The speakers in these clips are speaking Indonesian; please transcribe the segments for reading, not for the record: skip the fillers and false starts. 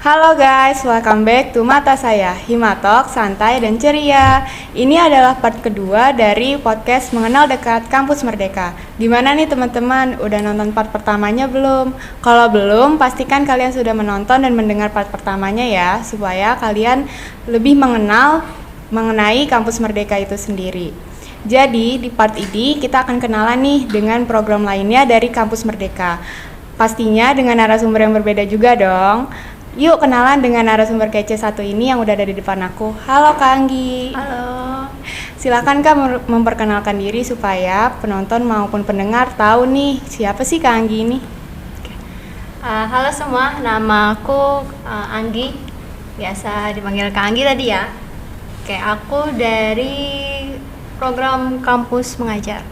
Halo guys, welcome back to Mata Saya, Himatalk, santai dan ceria. Ini adalah part kedua dari podcast Mengenal Dekat Kampus Merdeka. Gimana nih teman-teman, udah nonton part pertamanya belum? Kalau belum, pastikan kalian sudah menonton dan mendengar part pertamanya ya, supaya kalian lebih mengenai Kampus Merdeka itu sendiri. Jadi di part ini kita akan kenalan nih dengan program lainnya dari Kampus Merdeka. Pastinya dengan narasumber yang berbeda juga dong. Yuk kenalan dengan narasumber kece satu ini yang udah ada di depan aku. Halo Kak Anggi. Halo. Silakan Kak memperkenalkan diri supaya penonton maupun pendengar tahu nih siapa sih Kak Anggi ini. Halo semua, nama aku Anggi. Biasa dipanggil Kak Anggi tadi ya. Aku dari program Kampus Mengajar.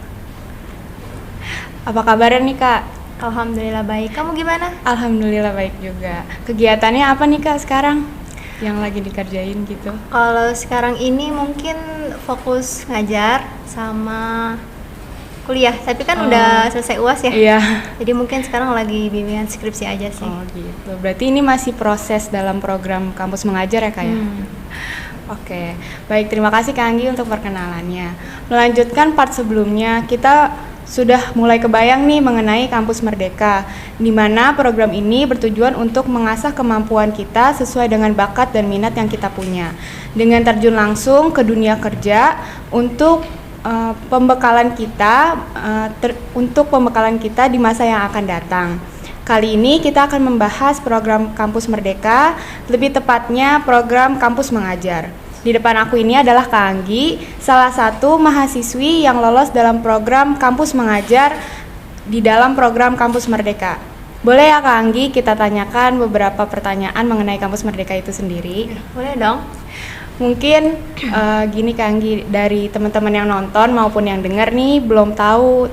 Apa kabarnya nih Kak? Alhamdulillah baik. Kamu gimana? Alhamdulillah baik juga. Kegiatannya apa nih Kak sekarang yang lagi dikerjain gitu? Kalau sekarang ini mungkin fokus ngajar sama kuliah. Tapi kan udah selesai UAS ya. Iya. Jadi mungkin sekarang lagi bimbingan skripsi aja sih. Oh gitu. Berarti ini masih proses dalam program Kampus Mengajar ya Kak ya? Oke, baik, terima kasih Kak Anggi untuk perkenalannya. Melanjutkan part sebelumnya, kita sudah mulai kebayang nih mengenai Kampus Merdeka, di mana program ini bertujuan untuk mengasah kemampuan kita sesuai dengan bakat dan minat yang kita punya, dengan terjun langsung ke dunia kerja untuk pembekalan kita di masa yang akan datang. Kali ini kita akan membahas program Kampus Merdeka, lebih tepatnya program Kampus Mengajar. Di depan aku ini adalah Kak Anggi, salah satu mahasiswi yang lolos dalam program Kampus Mengajar di dalam program Kampus Merdeka. Boleh ya Kak Anggi kita tanyakan beberapa pertanyaan mengenai Kampus Merdeka itu sendiri? Boleh dong. Mungkin gini Kak Anggi, dari teman-teman yang nonton maupun yang dengar nih belum tahu,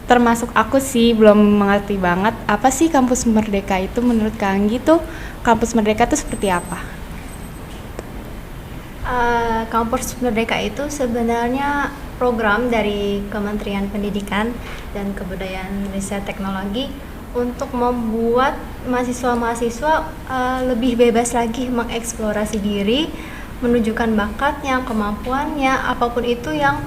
termasuk aku sih belum mengerti banget apa sih Kampus Merdeka itu. Menurut Kak Anggi tuh Kampus Merdeka itu seperti apa? Kampus Merdeka itu sebenarnya program dari Kementerian Pendidikan dan Kebudayaan Riset Teknologi untuk membuat mahasiswa-mahasiswa lebih bebas lagi mengeksplorasi diri, menunjukkan bakatnya, kemampuannya, apapun itu yang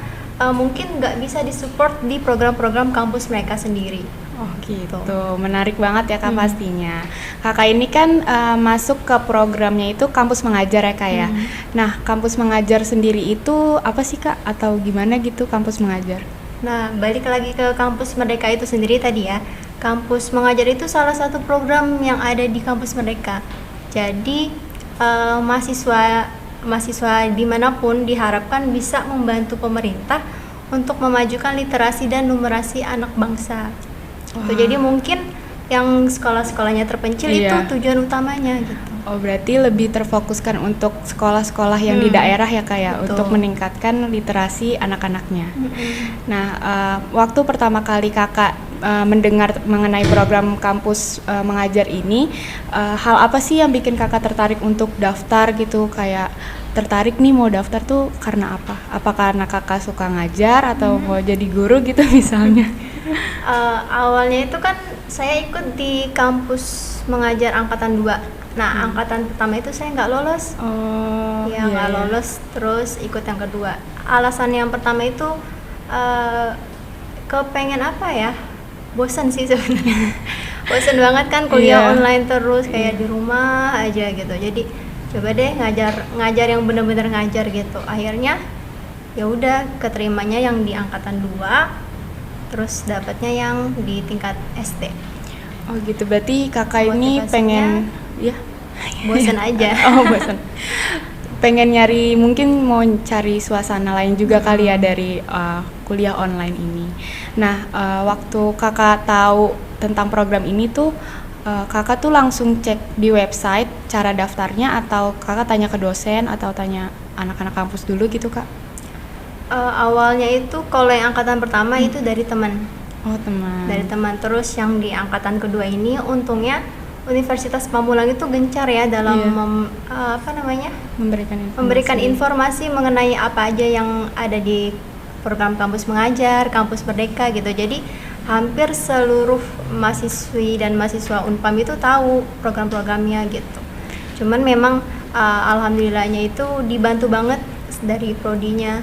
mungkin nggak bisa disupport di program-program kampus mereka sendiri. Oh gitu, menarik banget ya Kak pastinya. Kakak ini kan masuk ke programnya itu Kampus Mengajar ya Kak ya. Nah, Kampus Mengajar sendiri itu apa sih Kak? Atau gimana gitu Kampus Mengajar? Nah, balik lagi ke Kampus Merdeka itu sendiri tadi ya. Kampus Mengajar itu salah satu program yang ada di Kampus Merdeka. Jadi mahasiswa dimanapun diharapkan bisa membantu pemerintah untuk memajukan literasi dan numerasi anak bangsa. Jadi mungkin yang sekolah-sekolahnya terpencil itu tujuan utamanya gitu. Oh berarti lebih terfokuskan untuk sekolah-sekolah yang di daerah ya Kak ya, untuk meningkatkan literasi anak-anaknya. Nah waktu pertama kali Kakak mendengar mengenai program Kampus Mengajar ini, hal apa sih yang bikin Kakak tertarik untuk daftar gitu, kayak tertarik nih mau daftar tuh karena apa? Apa karena Kakak suka ngajar atau mau jadi guru gitu misalnya? Awalnya itu kan saya ikut di Kampus Mengajar Angkatan 2. Nah, angkatan pertama itu saya nggak lolos. Nggak lolos, terus ikut yang kedua. Alasan yang pertama itu kepengen apa ya? Bosan sih sebenarnya. Bosan banget kan kuliah online terus kayak di rumah aja gitu. Jadi coba deh ngajar yang benar-benar ngajar gitu. Akhirnya ya udah keterimanya yang di angkatan 2. Terus dapatnya yang di tingkat SD. Oh gitu, berarti Kakak ini pengen bosan aja. Oh bosan. Pengen mungkin mau cari suasana lain juga kali ya dari kuliah online ini. Nah, waktu Kakak tahu tentang program ini tuh Kakak tuh langsung cek di website cara daftarnya atau Kakak tanya ke dosen atau tanya anak-anak kampus dulu gitu Kak? Awalnya itu kalau yang angkatan pertama itu dari teman. Oh teman. Dari teman. Terus yang di angkatan kedua ini untungnya Universitas Pamulang itu gencar ya dalam memberikan informasi mengenai apa aja yang ada di program kampus mengajar, kampus merdeka gitu. Jadi hampir seluruh mahasiswi dan mahasiswa Unpam itu tahu program-programnya gitu. Cuman memang alhamdulillahnya itu dibantu banget dari prodinya.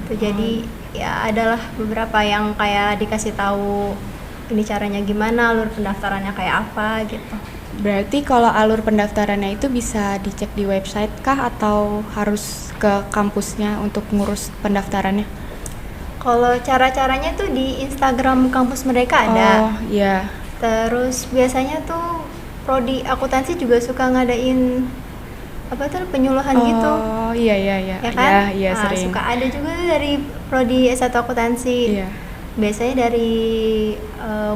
Jadi ya adalah beberapa yang kayak dikasih tahu ini caranya gimana, alur pendaftarannya kayak apa gitu. Berarti kalau alur pendaftarannya itu bisa dicek di website kah atau harus ke kampusnya untuk ngurus pendaftarannya? Kalau cara-caranya tuh di Instagram kampus mereka ada. Oh iya. Terus biasanya tuh prodi akuntansi juga suka ngadain apa tuh penyuluhan gitu. Oh iya Ya kan? Iya sering. Suka ada juga dari prodi S1 akuntansi. Iya. Biasanya dari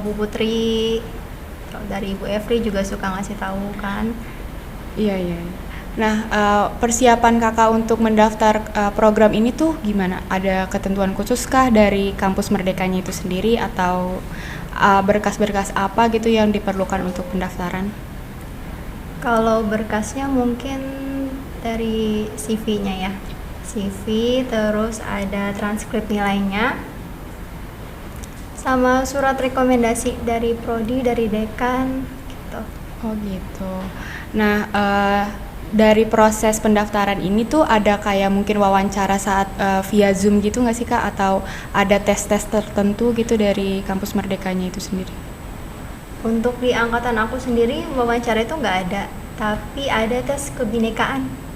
Bu Putri, atau dari Bu Efri juga suka ngasih tahu kan. Iya. Nah, persiapan kakak untuk mendaftar program ini tuh gimana? Ada ketentuan khusus kah dari kampus Merdekanya itu sendiri atau berkas-berkas apa gitu yang diperlukan untuk pendaftaran? Kalau berkasnya mungkin dari CV-nya ya. CV, terus ada transkrip nilainya, sama surat rekomendasi dari prodi, dari dekan gitu. Oh gitu. Nah, dari proses pendaftaran ini tuh ada kayak mungkin wawancara saat via Zoom gitu nggak sih Kak? Atau ada tes-tes tertentu gitu dari kampus Merdekanya itu sendiri? Untuk di angkatan aku sendiri wawancara itu nggak ada, tapi ada tes kebinekaan.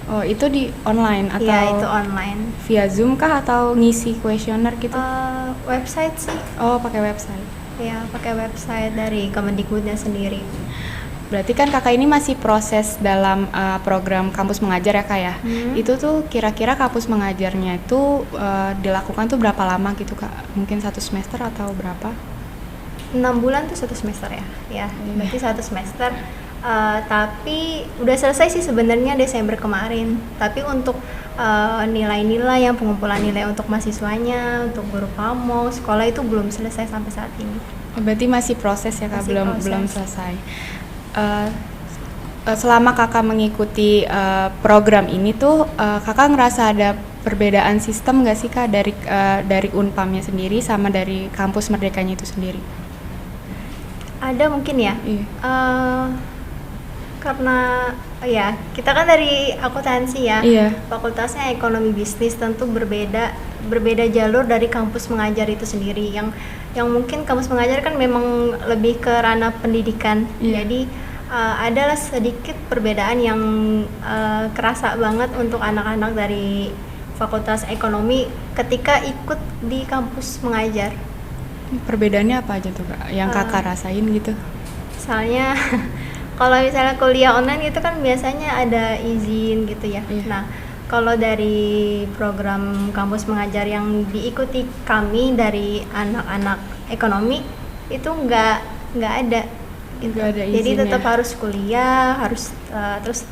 Oh, itu di online atau Iya, itu online. via Zoom kah atau ngisi kuesioner gitu? Website sih. Oh, pakai website. Ya, pakai website dari Kemendikbudnya sendiri. Berarti kan kakak ini masih proses dalam program kampus mengajar ya Kak ya? Itu tuh kira-kira kampus mengajarnya itu dilakukan tuh berapa lama gitu Kak? Mungkin 1 semester atau berapa? 6 bulan tuh 1 semester ya. Berarti 1 semester. Tapi udah selesai sih sebenarnya Desember kemarin. Tapi untuk nilai-nilai yang pengumpulan nilai untuk mahasiswanya, untuk guru pamong, sekolah itu belum selesai sampai saat ini. Oh, berarti masih proses ya Kak, Masih belum proses. selesai. Selama kakak mengikuti program ini tuh kakak ngerasa ada perbedaan sistem nggak sih Kak dari Unpamnya sendiri sama dari kampus Merdekanya itu sendiri? Ada mungkin ya. Iya. Karena ya kita kan dari akuntansi ya. Iya. Fakultasnya ekonomi bisnis, tentu berbeda jalur dari kampus mengajar itu sendiri. Yang mungkin kampus mengajar kan memang lebih ke ranah pendidikan. Iya. Jadi adalah sedikit perbedaan yang kerasa banget untuk anak-anak dari fakultas ekonomi ketika ikut di kampus mengajar. Perbedaannya apa aja tuh Kak yang kakak rasain gitu? Misalnya kalau misalnya kuliah online itu kan biasanya ada izin gitu ya. Iya. Nah, kalau dari program kampus mengajar yang diikuti kami dari anak-anak ekonomi itu nggak ada gitu. Nggak ada Jadi izinnya. tetap harus kuliah, harus terus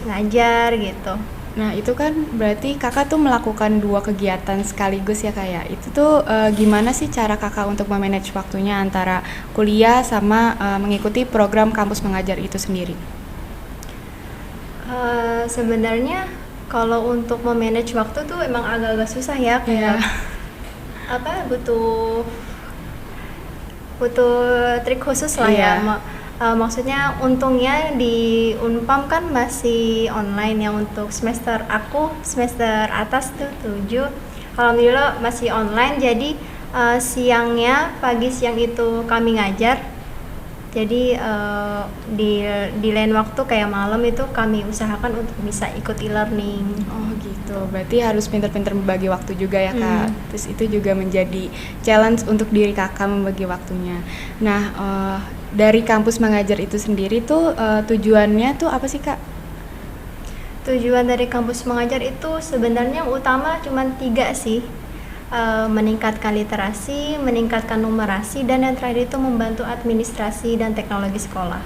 ngajar gitu. Nah itu kan berarti kakak tuh melakukan 2 kegiatan sekaligus ya Kak ya. Itu tuh gimana sih cara kakak untuk memanage waktunya antara kuliah sama mengikuti program kampus mengajar itu sendiri? Sebenarnya kalau untuk memanage waktu tuh emang agak-agak susah ya, kayak butuh trik khusus lah ya. Maksudnya untungnya di Unpam kan masih online ya, untuk semester aku semester atas tuh 7 alhamdulillah masih online. Jadi siangnya, pagi siang itu kami ngajar. Jadi di lain waktu kayak malam itu kami usahakan untuk bisa ikut e-learning. Oh gitu, berarti harus pintar-pintar membagi waktu juga ya Kak. Terus itu juga menjadi challenge untuk diri kakak membagi waktunya. Nah dari kampus mengajar itu sendiri tuh tujuannya tuh apa sih Kak? Tujuan dari kampus mengajar itu sebenarnya utama cuma 3 sih. Meningkatkan literasi, meningkatkan numerasi, dan yang terakhir itu membantu administrasi dan teknologi sekolah.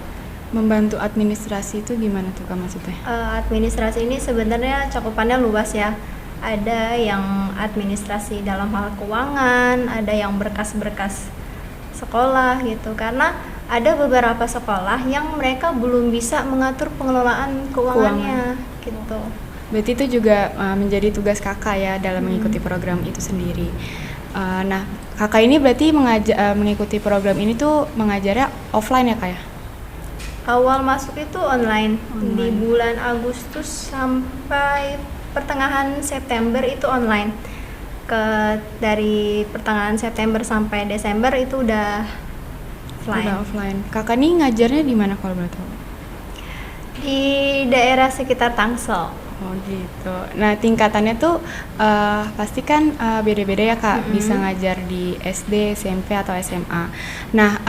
Membantu administrasi itu gimana tuh Kak maksudnya? Administrasi ini sebenarnya cakupannya luas ya. Ada yang administrasi dalam hal keuangan, ada yang berkas-berkas sekolah gitu. Karena ada beberapa sekolah yang mereka belum bisa mengatur pengelolaan keuangannya gitu. Berarti itu juga menjadi tugas kakak ya dalam mengikuti program itu sendiri. Nah, kakak ini berarti mengikuti program ini tuh mengajarnya offline ya kak ya? Awal masuk itu online. Di bulan Agustus sampai pertengahan September itu online. Dari pertengahan September sampai Desember itu udah offline. Udah offline. Kakak nih ngajarnya di mana kalau boleh tahu? Di daerah sekitar Tangsel. Oh gitu. Nah tingkatannya tuh pasti kan beda-beda ya kak. Bisa ngajar di SD, SMP atau SMA. Nah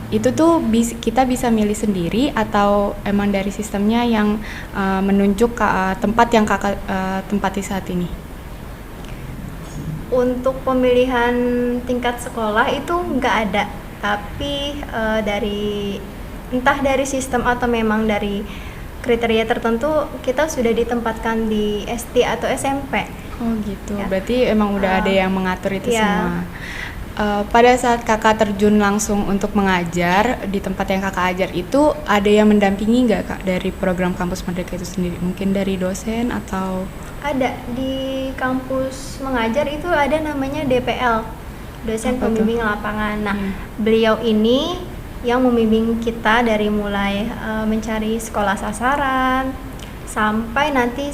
itu tuh kita bisa milih sendiri atau emang dari sistemnya yang menunjuk tempat yang kakak tempati saat ini? Untuk pemilihan tingkat sekolah itu nggak ada, tapi entah dari sistem atau memang dari kriteria tertentu kita sudah ditempatkan di SD atau SMP. Oh gitu, Ya. berarti emang udah ada yang mengatur itu ya. semua. Pada saat kakak terjun langsung untuk mengajar di tempat yang kakak ajar itu ada yang mendampingi nggak kak dari program Kampus Merdeka itu sendiri? Mungkin dari dosen atau? Ada di kampus mengajar itu ada namanya DPL, dosen Apa pembimbing lapangan. Nah, beliau ini yang membimbing kita dari mulai mencari sekolah sasaran sampai nanti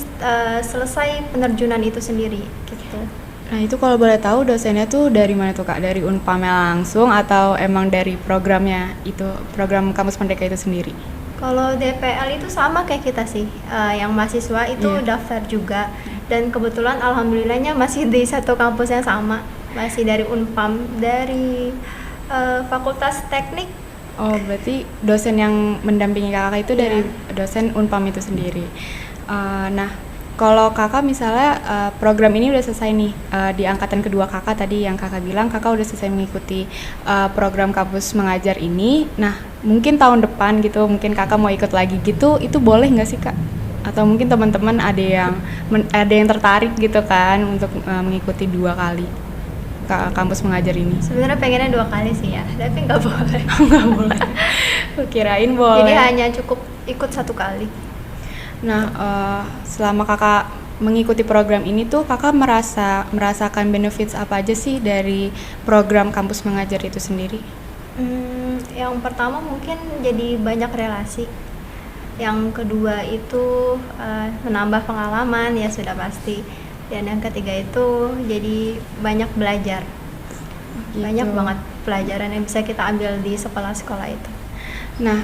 selesai penerjunan itu sendiri gitu. Nah itu kalau boleh tahu dosennya tuh dari mana tuh kak? Dari Unpamnya langsung atau emang dari programnya itu, program Kampus Merdeka itu sendiri? Kalau DPL itu sama kayak kita sih, yang mahasiswa itu daftar juga, dan kebetulan alhamdulillahnya masih di satu kampus yang sama, masih dari Unpam, dari Fakultas Teknik. Oh berarti dosen yang mendampingi kakak itu dari dosen Unpam itu sendiri. Nah kalau kakak misalnya program ini udah selesai nih di angkatan kedua kakak tadi yang kakak bilang kakak udah selesai mengikuti program kampus mengajar ini. Nah mungkin tahun depan gitu mungkin kakak mau ikut lagi gitu, itu boleh nggak sih kak? Atau mungkin teman-teman ada yang tertarik gitu kan untuk mengikuti 2 kali kampus mengajar ini? Sebenarnya pengennya 2 kali sih ya, tapi nggak boleh. Nggak boleh. Kirain boleh. Jadi hanya cukup ikut 1 kali. Nah, selama kakak mengikuti program ini tuh kakak merasakan benefits apa aja sih dari program kampus mengajar itu sendiri? Yang pertama mungkin jadi banyak relasi. Yang kedua itu menambah pengalaman ya sudah pasti. Dan yang ketiga itu jadi banyak belajar. Gitu. Banyak banget pelajaran yang bisa kita ambil di sekolah-sekolah itu. Nah,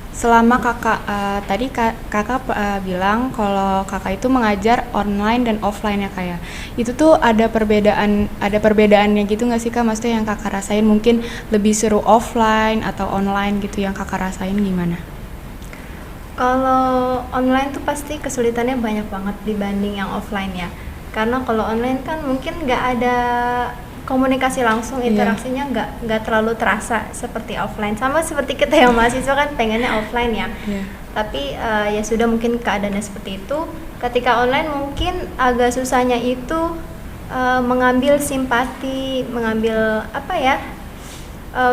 selama kakak tadi kakak bilang kalau kakak itu mengajar online dan offline ya kak ya. Itu tuh ada perbedaannya gitu nggak sih kak? Maksudnya yang kakak rasain mungkin lebih seru offline atau online gitu yang kakak rasain gimana? Kalau online tuh pasti kesulitannya banyak banget dibanding yang offline ya. Karena kalau online kan mungkin nggak ada komunikasi langsung, interaksinya nggak terlalu terasa seperti offline. Sama seperti kita yang mahasiswa kan pengennya offline ya. Tapi ya sudah mungkin keadaannya seperti itu. Ketika online mungkin agak susahnya itu mengambil simpati, mengambil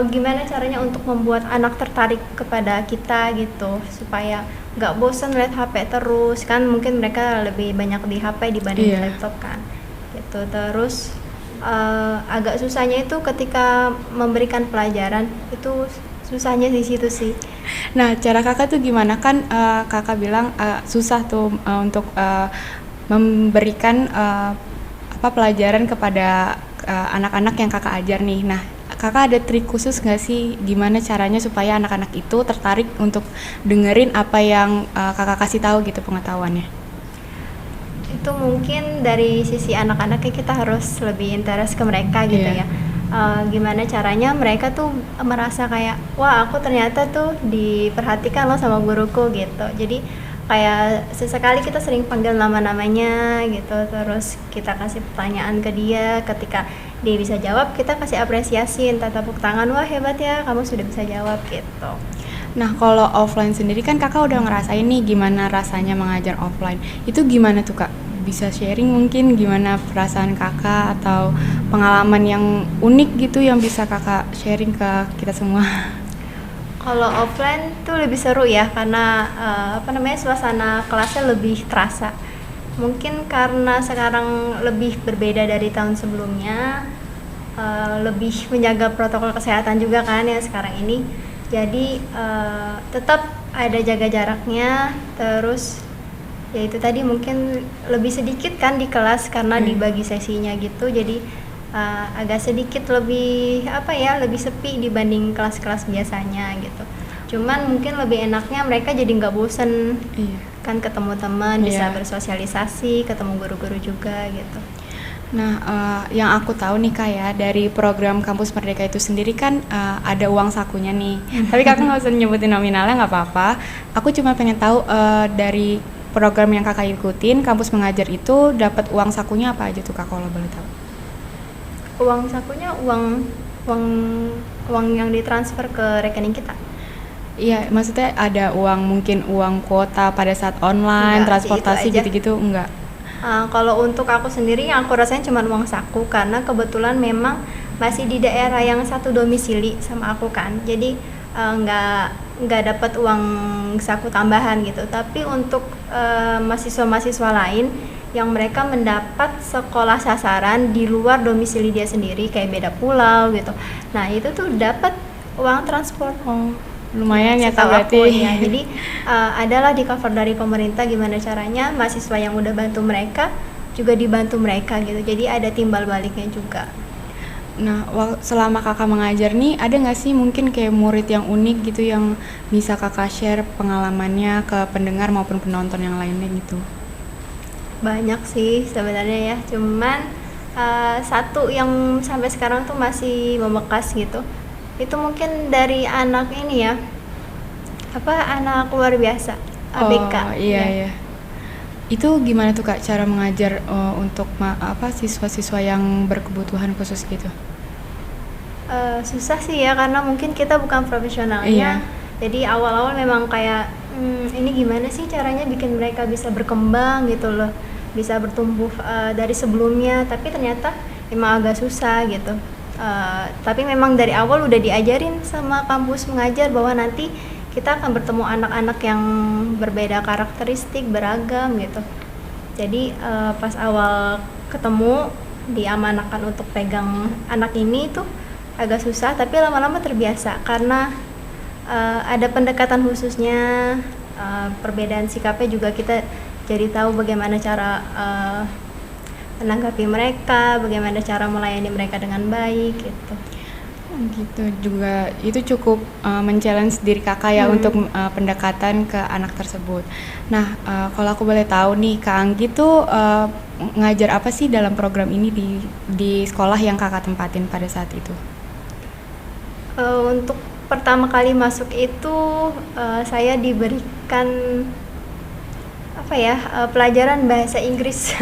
gimana caranya untuk membuat anak tertarik kepada kita gitu, supaya nggak bosan lihat HP terus kan. Mungkin mereka lebih banyak di HP dibanding di laptop kan gitu. Terus agak susahnya itu ketika memberikan pelajaran, itu susahnya di situ sih. Nah cara kakak tuh gimana kan kakak bilang susah tuh untuk memberikan pelajaran kepada anak-anak yang kakak ajar nih. Nah kakak ada trik khusus nggak sih gimana caranya supaya anak-anak itu tertarik untuk dengerin apa yang kakak kasih tahu gitu pengetahuannya? Itu mungkin dari sisi anak-anaknya kita harus lebih interest ke mereka gitu ya. Gimana caranya mereka tuh merasa kayak wah aku ternyata tuh diperhatikan loh sama guruku gitu. Jadi kayak sesekali kita sering panggil nama-namanya gitu, terus kita kasih pertanyaan ke dia. Ketika dia bisa jawab, kita kasih apresiasi, entah tepuk tangan, wah hebat ya kamu sudah bisa jawab gitu. Nah kalau offline sendiri kan kakak udah ngerasain nih gimana rasanya mengajar offline. Itu gimana tuh kak? Bisa sharing mungkin gimana perasaan kakak atau pengalaman yang unik gitu yang bisa kakak sharing ke kita semua? Kalau offline tuh lebih seru ya, karena suasana kelasnya lebih terasa. Mungkin karena sekarang lebih berbeda dari tahun sebelumnya, lebih menjaga protokol kesehatan juga kan ya sekarang ini. Jadi tetap ada jaga jaraknya, terus ya itu tadi mungkin lebih sedikit kan di kelas karena dibagi sesinya gitu. Jadi agak sedikit lebih lebih sepi dibanding kelas-kelas biasanya gitu. Cuman mungkin lebih enaknya mereka jadi nggak bosen. Kan ketemu teman, bisa bersosialisasi, ketemu guru-guru juga gitu. Nah, yang aku tahu nih Kak ya, dari program Kampus Merdeka itu sendiri kan ada uang sakunya nih. Tapi Kakak nggak usah nyebutin nominalnya, nggak apa-apa. Aku cuma pengen tahu dari program yang Kakak ikutin, Kampus Mengajar itu dapat uang sakunya apa aja tuh Kak, kalau boleh tahu? Uang sakunya uang yang ditransfer ke rekening kita. Iya, maksudnya ada mungkin uang kuota pada saat online, Enggak, transportasi gitu-gitu, enggak? Kalau untuk aku sendiri yang aku rasain cuma uang saku karena kebetulan memang masih di daerah yang satu domisili sama aku kan. Jadi nggak dapat uang saku tambahan gitu. Tapi untuk mahasiswa-mahasiswa lain yang mereka mendapat sekolah sasaran di luar domisili dia sendiri kayak beda pulau gitu. Nah, itu tuh dapat uang transport. Lumayan ya Kak berarti. Ya. Jadi adalah di cover dari pemerintah gimana caranya mahasiswa yang udah bantu mereka juga dibantu mereka gitu. Jadi ada timbal baliknya juga. Nah, selama Kakak mengajar nih, ada nggak sih mungkin kayak murid yang unik gitu yang bisa Kakak share pengalamannya ke pendengar maupun penonton yang lainnya gitu? Banyak sih sebenarnya ya. Cuman satu yang sampai sekarang tuh masih membekas gitu. Itu mungkin dari anak ini ya, anak luar biasa, ABK. Iya. Itu gimana tuh Kak cara mengajar untuk siswa-siswa yang berkebutuhan khusus gitu? Susah sih ya karena mungkin kita bukan profesionalnya. Jadi awal-awal memang kayak ini gimana sih caranya bikin mereka bisa berkembang gitu loh, bisa bertumbuh dari sebelumnya. Tapi ternyata emang agak susah gitu. Tapi memang dari awal udah diajarin sama Kampus Mengajar bahwa nanti kita akan bertemu anak-anak yang berbeda karakteristik, beragam gitu. Jadi pas awal ketemu diamanahkan untuk pegang anak ini tuh agak susah, tapi lama-lama terbiasa karena ada pendekatan khususnya, perbedaan sikapnya juga kita jadi tahu bagaimana cara menanggapi mereka, bagaimana cara melayani mereka dengan baik gitu. Gitu juga, itu cukup men-challenge diri Kakak ya untuk pendekatan ke anak tersebut. Nah, kalau aku boleh tahu nih, Kak Anggi tuh ngajar apa sih dalam program ini di sekolah yang Kakak tempatin pada saat itu? Untuk pertama kali masuk itu saya diberikan pelajaran bahasa Inggris.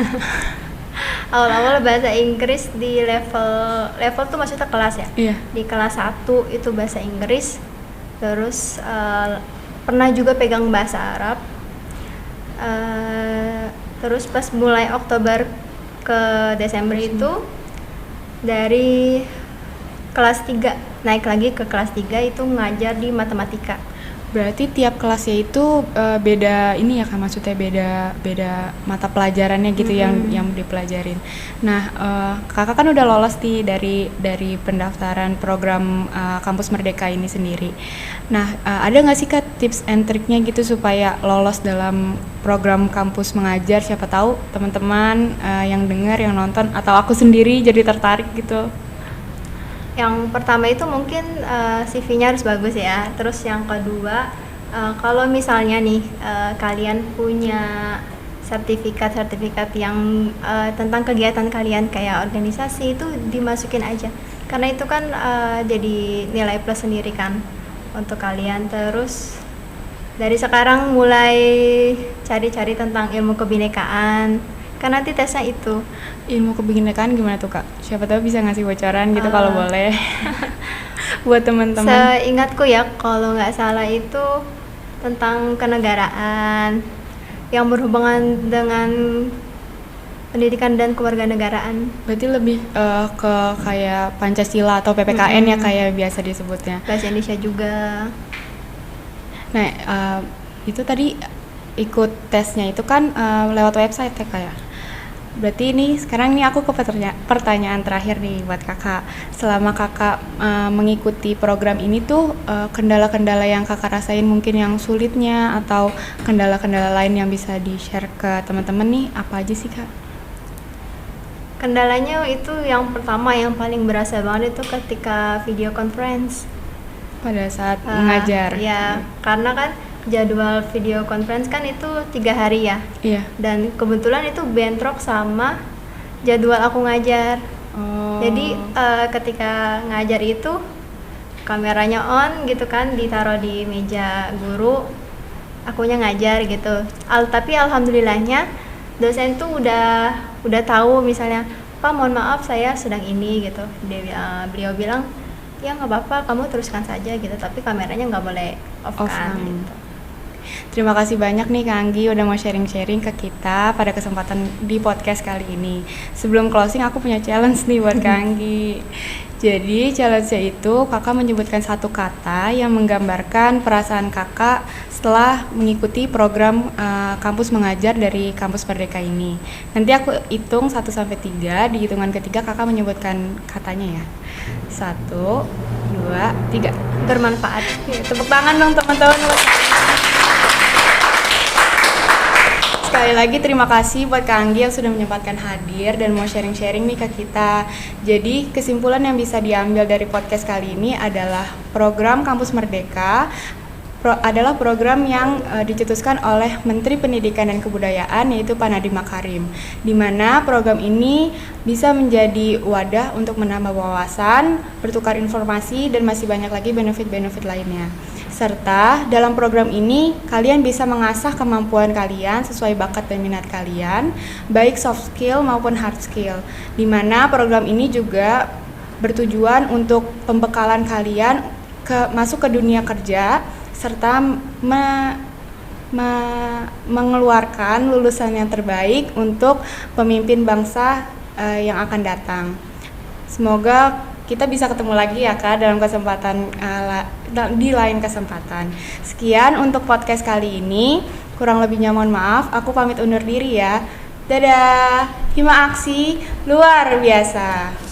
Awal-awal bahasa Inggris di level tuh maksudnya kelas ya. Iya. Di kelas 1 itu bahasa Inggris. Terus pernah juga pegang bahasa Arab. Terus pas mulai Oktober ke Desember itu dari kelas 3 naik lagi ke kelas 3 itu ngajar di matematika. Berarti tiap kelasnya itu beda ini ya Kak, maksudnya beda mata pelajarannya gitu yang dipelajarin. Nah, Kakak kan udah lolos nih dari pendaftaran program Kampus Merdeka ini sendiri. Nah, ada nggak sih Kak tips and triknya gitu supaya lolos dalam program Kampus Mengajar? Siapa tahu teman-teman yang dengar, yang nonton, atau aku sendiri jadi tertarik gitu. Yang pertama itu mungkin CV-nya harus bagus ya. Terus yang kedua, kalau misalnya nih kalian punya sertifikat yang tentang kegiatan kalian kayak organisasi, itu dimasukin aja. Karena itu kan jadi nilai plus sendiri kan untuk kalian. Terus dari sekarang mulai cari-cari tentang ilmu kebinekaan. Kan nanti tesnya itu. Ilmu kebinekaan gimana tuh Kak? Siapa tahu bisa ngasih bocoran gitu kalau boleh. Buat teman-teman. Seingatku ya, kalau nggak salah itu tentang kenegaraan yang berhubungan dengan pendidikan dan kewarganegaraan. Berarti lebih ke kayak Pancasila atau PPKN ya kayak biasa disebutnya. Bahasa Indonesia juga. Nah, itu tadi ikut tesnya itu kan lewat website ya Kak ya. Berarti ini sekarang nih aku ke pertanyaan terakhir nih buat Kakak. Selama Kakak mengikuti program ini tuh kendala-kendala yang Kakak rasain mungkin yang sulitnya atau kendala-kendala lain yang bisa di-share ke teman-teman nih apa aja sih Kak? Kendalanya itu yang pertama yang paling berasa banget itu ketika video conference. Pada saat mengajar. Ya, karena kan jadwal video conference kan itu 3 hari ya. Iya. Dan kebetulan itu bentrok sama jadwal aku ngajar. Jadi ketika ngajar itu kameranya on gitu kan, ditaruh di meja guru, akunya ngajar gitu. Tapi alhamdulillahnya dosen tuh udah tahu, misalnya Pak mohon maaf saya sedang ini gitu. Beliau bilang ya nggak apa-apa, kamu teruskan saja gitu, tapi kameranya nggak boleh off kan gitu. Terima kasih banyak nih Kak Anggi udah mau sharing-sharing ke kita pada kesempatan di podcast kali ini. Sebelum closing aku punya challenge nih buat Kak Anggi. Jadi challenge-nya itu Kakak menyebutkan satu kata yang menggambarkan perasaan Kakak setelah mengikuti program kampus mengajar dari Kampus Merdeka ini. Nanti aku hitung 1 sampai 3, di hitungan ketiga Kakak menyebutkan katanya ya. 1, 2, 3. Bermanfaat. Tepuk tangan dong teman-teman. Sekali lagi terima kasih buat Kak Anggi yang sudah menyempatkan hadir dan mau sharing-sharing nih ke kita. Jadi kesimpulan yang bisa diambil dari podcast kali ini adalah program Kampus Merdeka adalah program yang dicetuskan oleh Menteri Pendidikan dan Kebudayaan yaitu Pak Nadiem Makarim, di mana program ini bisa menjadi wadah untuk menambah wawasan, bertukar informasi, dan masih banyak lagi benefit-benefit lainnya. Serta dalam program ini kalian bisa mengasah kemampuan kalian sesuai bakat dan minat kalian, baik soft skill maupun hard skill, di mana program ini juga bertujuan untuk pembekalan kalian masuk ke dunia kerja serta mengeluarkan lulusan yang terbaik untuk pemimpin bangsa yang akan datang. Semoga kita bisa ketemu lagi ya Kak dalam kesempatan di lain kesempatan. Sekian untuk podcast kali ini. Kurang lebihnya mohon maaf. Aku pamit undur diri ya. Dadah. Hima Aksi luar biasa.